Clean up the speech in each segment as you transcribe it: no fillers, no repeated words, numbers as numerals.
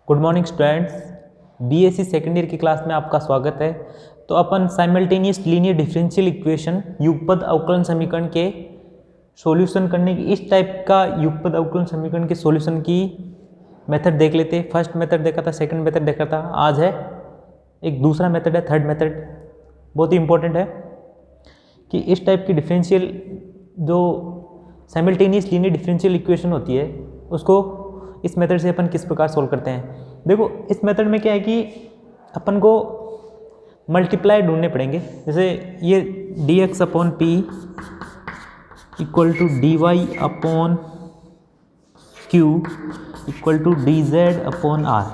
Good morning students, BSc second year की class में आपका स्वागत है। तो अपन साइमल्टेनियस लीनियर डिफरेंशियल इक्वेशन युगपद अवकलन समीकरण के सॉल्यूशन करने की इस टाइप का युगपद अवकलन समीकरण के सॉल्यूशन की मेथड देख लेते हैं। फर्स्ट मेथड देखा था, सेकंड मेथड देखा था, आज है एक दूसरा मेथड है, थर्ड मेथड। बहुत ही इंपॉर्टेंट है कि इस टाइप की डिफरेंशियल जो साइमल्टेनियस लीनियर डिफरेंशियल इक्वेशन होती है उसको इस मेथड से अपन किस प्रकार सोल्व करते हैं। देखो इस मेथड में क्या है कि अपन को मल्टीप्लाई ढूंढने पड़ेंगे। जैसे ये dx upon p equal to dy upon q equal to dz upon r।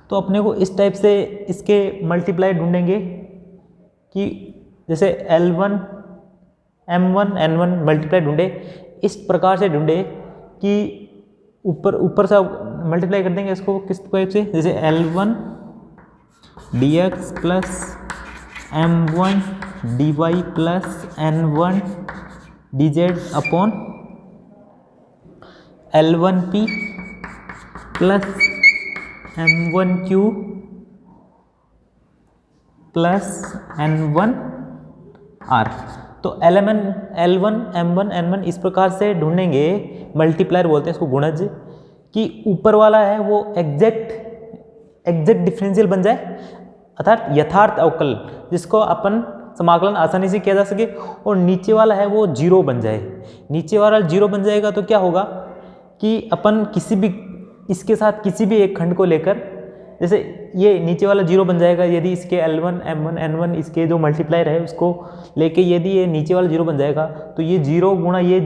तो अपने को इस टाइप से इसके मल्टीप्लाई ढूंढेंगे कि जैसे L1 M1 N1 मल्टीप्लाई ढूंढे, इस प्रकार से ढूंढे कि ऊपर से मल्टीप्लाई कर देंगे इसको किस टाइप से, जैसे L1 dx plus M1 dy plus N1 dz upon L1p plus M1q plus N1r। तो L1 M1 N1 इस प्रकार से ढूंढेंगे, मल्टीप्लायर बोलते हैं इसको, गुणज, कि ऊपर वाला है वो एग्जैक्ट डिफरेंशियल बन जाए, अर्थात यथार्थ अवकल जिसको अपन समाकलन आसानी से किया जा सके, और नीचे वाला है वो जीरो बन जाए। नीचे वाला जीरो बन जाएगा तो क्या होगा कि अपन किसी भी इसके साथ किसी भी एक खंड को लेकर, जैसे ये नीचे वाला जीरो बन जाएगा यदि इसके L1 M1 N1 इसके जो मल्टीप्लायर है उसको लेके यदि ये नीचे वाला जीरो बन जाएगा तो ये जीरो गुणा ये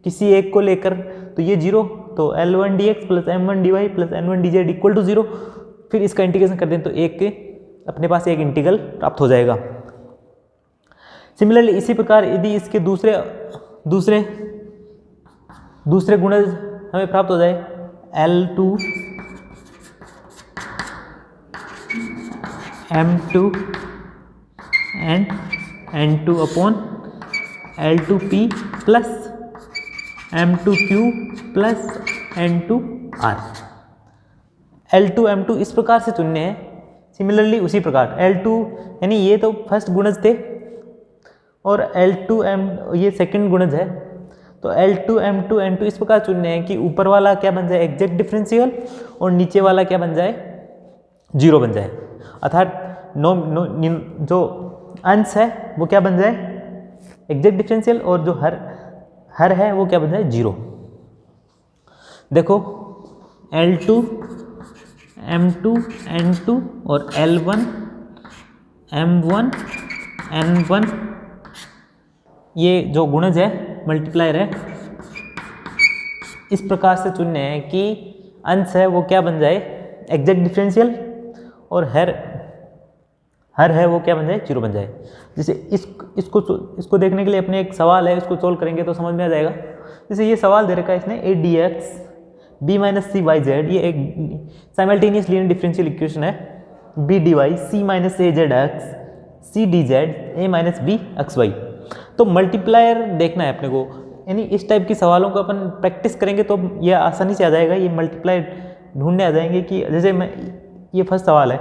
किसी एक को लेकर तो ये जीरो, तो L1 dx plus M1 dy plus N1 dz equal to zero. फिर इसका इंटीग्रेशन कर दें तो एक अपने पास एक इंटीग्रल प्राप्त हो जाएगा। सिमिलरली इसी प्रकार यदि इसके दूसरे गुणज हमें प्राप्त हो जाए L2 M2 and N2 upon L2p plus M2q plus N2r। L2 M2 इस प्रकार से चुनने हैं। सिमिलरली उसी प्रकार L2 यानी ये तो फर्स्ट गुणज थे और L2 M ये सेकंड गुणज है, तो L2 M2 N2 इस प्रकार चुनने हैं कि ऊपर वाला क्या बन जाए एग्जैक्ट डिफरेंशियल और नीचे वाला क्या बन जाए जीरो बन जाए, अर्थात जो अंश है वो क्या बन जाए एग्जैक्ट डिफरेंशियल और जो हर है वो क्या बन जाए जीरो। देखो L2 M2 N2 और L1 M1 N1 ये जो गुणज है मल्टीप्लायर है, इस प्रकार से चुनने हैं कि अंश है वो क्या बन जाए एग्जैक्ट डिफरेंशियल और हर है वो क्या बन जाए जीरो बन जाए। जैसे इसको देखने के लिए अपने एक सवाल है, इसको सोल्व करेंगे तो समझ में आ जाएगा। जैसे ये सवाल दे रखा है इसने a dx b minus c y z, ये एक साइमल्टेनियस लीनियर डिफरेंशियल इक्वेशन है, b dy c minus a z x c dz a minus b x y. तो मल्टीप्लायर देखना है अपने को, यानी इस टाइप की सवालों को अपन प्रैक्टिस करेंगे तो ये आसानी से आ जाएगा, ये मल्टीप्लायर ढूंढने आ जाएंगे। कि जैसे मैं ये फर्स्ट सवाल है,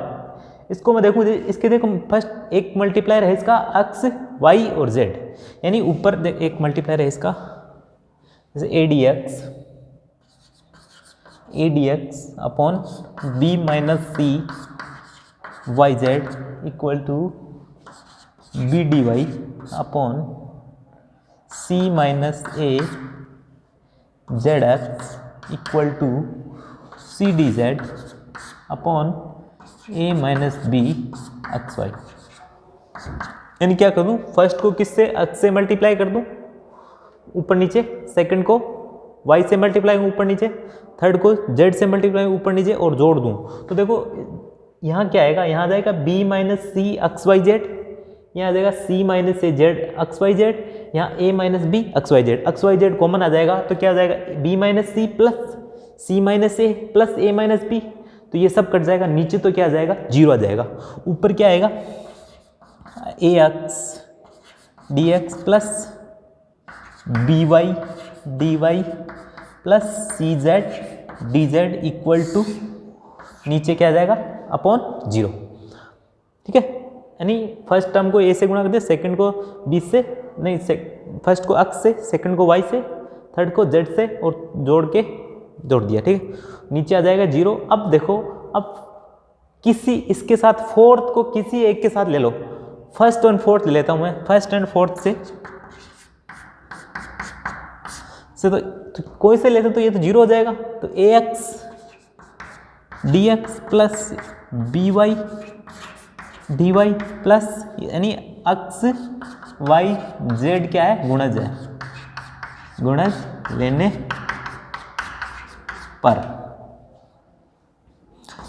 इसको मैं देखूँ, इसके देखो फर्स्ट एक मल्टीप्लायर है इसका अक्ष y और z, यानी ऊपर एक मल्टीप्लायर है इसका जैसे a dx upon b minus c y z equal to b dy upon c minus a z x equal to c dz upon a minus b x y. यानी क्या कर दूँ, फर्स्ट को किससे एक्स से मल्टीप्लाई कर दूँ ऊपर नीचे, सेकंड को y से मल्टीप्लाई ऊपर नीचे, थर्ड को z से मल्टीप्लाई ऊपर नीचे और जोड़ दूँ। तो देखो यहाँ क्या आएगा, यहाँ आ जाएगा b minus c x y z, यहाँ आ जाएगा c minus a z x y z, यहाँ a minus b x y z common आ जाएगा तो क्या आ जाएगा b minus c plus c minus a plus a minus b, तो ये सब कट जाएगा, नीचे तो क्या आ जाएगा जीरो आ जाएगा, ऊपर क्या आएगा ax dx plus by dy plus c z d z equal to नीचे क्या आ जाएगा अपॉन 0, ठीक है। यानी फर्स्ट टर्म को a से गुणा कर दिया, सेकंड को b से, नहीं फर्स्ट को x से, सेकंड को y से, थर्ड को z से और जोड़ दिया, ठीक है। नीचे आ जाएगा 0। अब देखो, अब किसी इसके साथ फोर्थ को किसी एक के साथ ले लो, फर्स्ट एंड फोर्थ ले लेता हूं मैं, फर्स्ट एंड फोर्थ से तो कोई से लेते तो ये तो 0 हो जाएगा, तो ax dx plus by dy plus यानी x y z क्या है, गुणज है, गुणज लेने पर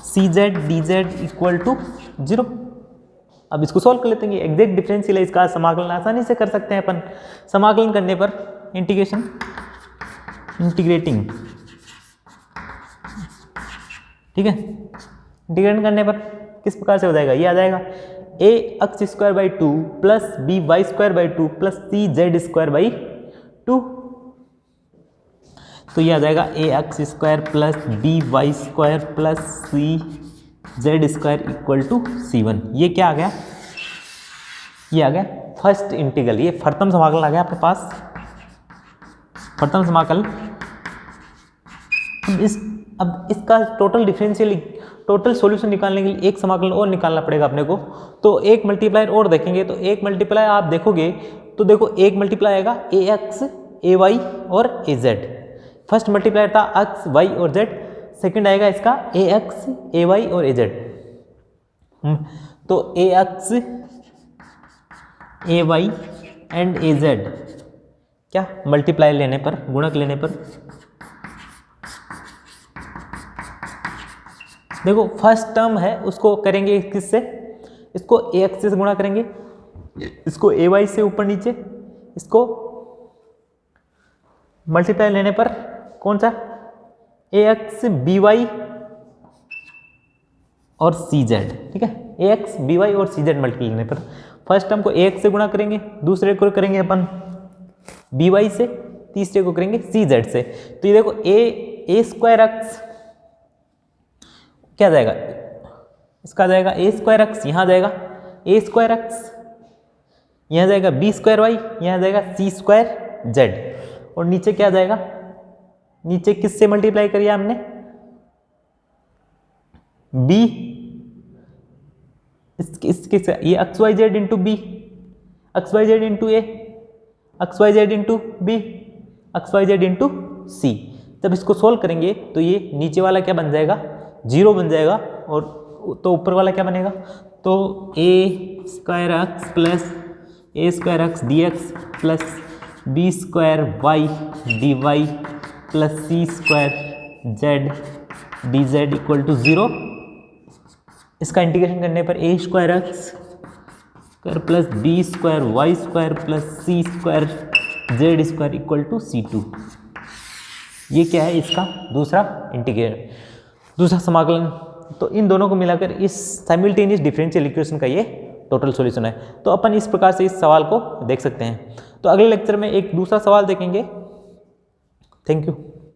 cz dz इक्वल टू 0। अब इसको सॉल्व कर लेते हैं, एग्जैक्ट डिफरेंशियल है, इसका समाकलन आसानी से कर सकते हैं अपन। समाकलन करने पर इंटीग्रेटिंग, ठीक है, इंटीग्रेट करने पर किस प्रकार से हो जाएगा, ये आ जाएगा a x square by 2 plus b y square by 2 plus c z square by 2, तो ये आ जाएगा a x square plus b y square plus c z square equal to C1। ये क्या आ गया, ये आ गया फर्स्ट इंटीग्रल, ये प्रथम समाकलन आ गया आपके पास, प्रथम समाकल। अब इसका टोटल डिफरेंशियल, टोटल सॉल्यूशन निकालने के लिए एक समाकलन और निकालना पड़ेगा अपने को, तो एक मल्टीप्लायर और देखेंगे। तो एक मल्टीप्लायर आप देखोगे तो देखो, एक मल्टीप्लाई आएगा ए एक्स ए वाई और ए जेड, फर्स्ट मल्टीप्लायर था एक्स वाई और जेड, सेकंड आएगा इसका ए एक्स ए वाई और ए जेड। तो a x a y and a z क्या मल्टीप्लाई लेने पर, गुणक लेने पर, देखो फर्स्ट टर्म है उसको करेंगे किससे, इसको ए एक्स से गुणा करेंगे, इसको ए वाई से ऊपर नीचे, इसको मल्टीप्लाई लेने पर कौन सा, ए एक्स बी वाई और सी जेड, ठीक है, ए एक्स बी वाई और सी जेड मल्टीप्लाई लेने पर फर्स्ट टर्म को ए एक्स से गुणा करेंगे, दूसरे को करेंगे अपन बी वाई से, तीसरे को करेंगे सी जेड से। तो ये देखो ए स्क्वायर एक्स क्या आ जाएगा, इसका आ जाएगा ए स्क्वायर एक्स, यहाँ आ जाएगा ए स्क्वायर एक्स, यहाँ आ जाएगा बी स्क्वायर वाई, यहाँ आ जाएगा सी स्क्वायर जेड, और नीचे क्या आ जाएगा, नीचे किससे मल्टीप्लाई करिए हमने, बी इसके ये x y z into b, x y z into a, x y z into b, x y z into c. जब इसको सोल्व करेंगे तो ये नीचे वाला क्या बन जाएगा, 0 बन जाएगा, और तो ऊपर वाला क्या बनेगा, तो a square x plus a square x d x plus b square y d y plus c square z d z equal to 0। इसका इंटीग्रेशन करने पर a square x square plus b square y square plus c square z square equal to C2। ये क्या है, इसका दूसरा integration, दूसरा समाकलन। तो इन दोनों को मिलाकर इस साइमल्टेनियस डिफरेंशियल इक्वेशन का ये टोटल सॉल्यूशन है। तो अपन इस प्रकार से इस सवाल को देख सकते हैं। तो अगले लेक्चर में एक दूसरा सवाल देखेंगे। Thank you.